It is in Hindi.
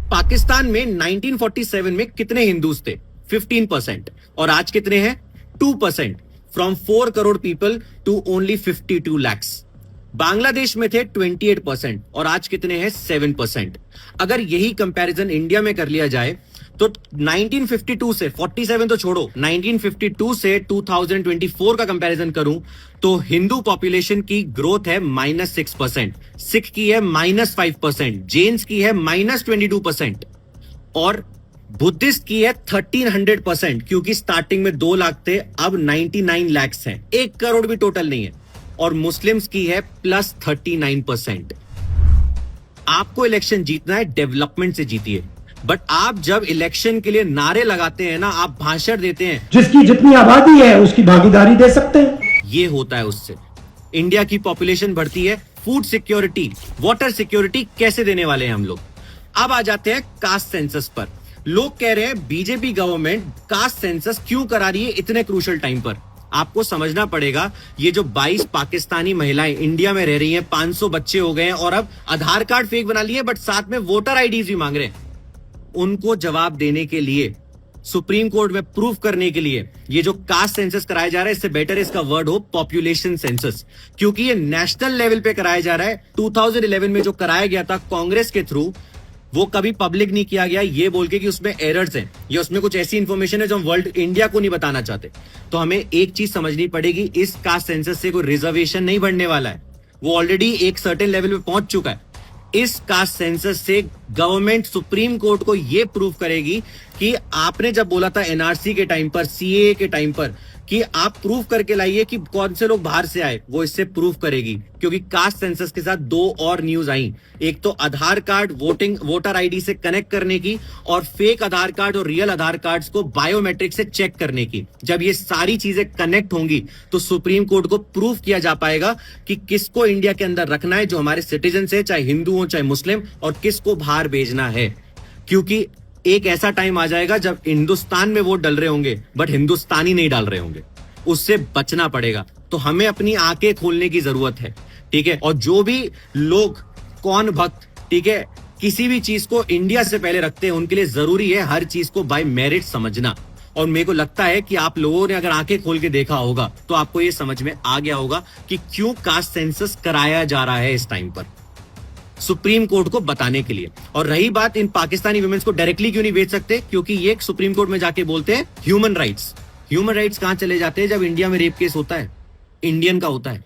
पाकिस्तान में 1947 में कितने हिंदूज थे? 15%। और आज कितने हैं? 2%। From 4 crore people to only 52 lakhs। Bangladesh में थे 28% और आज कितने हैं? 7%। अगर यही कंपैरिजन इंडिया में कर लिया जाए तो 1952 से 47 तो छोड़ो, 1952 से 2024 का कंपैरिजन करूं तो हिंदू पॉपुलेशन की ग्रोथ है -6%, सिख की है -5%, जैन्स की है -22% और बुद्धिस्ट की है 1300%, क्योंकि स्टार्टिंग में 2 लाख थे, अब 99 lakhs हैं, 1 करोड़ भी टोटल नहीं है। और मुस्लिम्स की है +39%। आपको इलेक्शन जीतना है, डेवलपमेंट से जीतिए। बट आप जब इलेक्शन के लिए नारे लगाते हैं ना, आप भाषण देते हैं, जिसकी जितनी आबादी है उसकी भागीदारी दे सकते हैं, ये होता है उससे। इंडिया की पॉपुलेशन बढ़ती है, फूड सिक्योरिटी, वाटर सिक्योरिटी कैसे देने वाले हैं हम लोग। अब आ जाते हैं कास्ट सेंसस पर। लोग कह रहे हैं बीजेपी गवर्नमेंट कास्ट सेंसस क्यों करा रही है इतने क्रूशल टाइम पर। आपको समझना पड़ेगा, ये जो 22 पाकिस्तानी महिलाएं इंडिया में रह रही हैं, 500 बच्चे हो गए हैं और अब आधार कार्ड फेक बना लिए, बट साथ में वोटर आईडीज भी मांग रहे हैं। उनको जवाब देने के लिए, सुप्रीम कोर्ट में प्रूफ करने के लिए ये जो कास्ट सेंसस कराया जा रहा है, इससे बेटर इसका वर्ड हो पॉपुलेशन सेंसस, क्योंकि ये नेशनल लेवल पे कराया जा रहा है। 2011 में जो कराया गया था कांग्रेस के थ्रू, वो कभी पब्लिक नहीं किया गया, ये बोल के कि उसमें एरर्स हैं या उसमें कुछ ऐसी इंफॉर्मेशन है जो हम वर्ल्ड इंडिया को नहीं बताना चाहते। तो हमें एक चीज समझनी पड़ेगी, इस कास्ट सेंसस से कोई रिजर्वेशन नहीं बढ़ने वाला है, वो ऑलरेडी एक सर्टेन लेवल पे पहुंच चुका है। इस कास्ट सेंसस से गवर्नमेंट सुप्रीम कोर्ट को यह प्रूव करेगी कि आपने जब बोला था एनआरसी के टाइम पर, सीएए के टाइम पर, कि आप प्रूव करके लाइए कि कौन से लोग बाहर से आए, वो इससे प्रूव करेगी। क्योंकि कास्ट सेंसस के साथ 2 और न्यूज आई, एक तो आधार कार्ड वोटर आईडी से कनेक्ट करने की, और फेक आधार कार्ड और रियल आधार कार्ड्स को बायोमेट्रिक से चेक करने की। जब ये सारी चीजें कनेक्ट होंगी तो सुप्रीम कोर्ट को प्रूव किया जा पाएगा कि किसको इंडिया के अंदर रखना है, जो हमारे सिटीजन है, चाहे हिंदू हो चाहे मुस्लिम, और किसको बाहर भेजना है। क्योंकि एक ऐसा टाइम आ जाएगा जब हिंदुस्तान में वोट डल रहे होंगे बट हिंदुस्तानी नहीं डाल रहे होंगे, उससे बचना पड़ेगा। तो हमें अपनी आंखें खोलने की जरूरत है, ठीक है। और जो भी लोग कौन भक्त, ठीक है, किसी भी चीज को इंडिया से पहले रखते हैं, उनके लिए जरूरी है हर चीज को बाय मेरिट समझना। और मेरे को लगता है कि आप लोगों ने अगर आंखें खोल के देखा होगा तो आपको ये समझ में आ गया होगा कि क्यों कास्ट सेंसस कराया जा रहा है इस टाइम पर, सुप्रीम कोर्ट को बताने के लिए। और रही बात इन पाकिस्तानी वुमेन्स को डायरेक्टली क्यों नहीं बेच सकते, क्योंकि ये सुप्रीम कोर्ट में जाके बोलते हैं ह्यूमन राइट्स। ह्यूमन राइट्स कहां चले जाते हैं जब इंडिया में रेप केस होता है, इंडियन का होता है।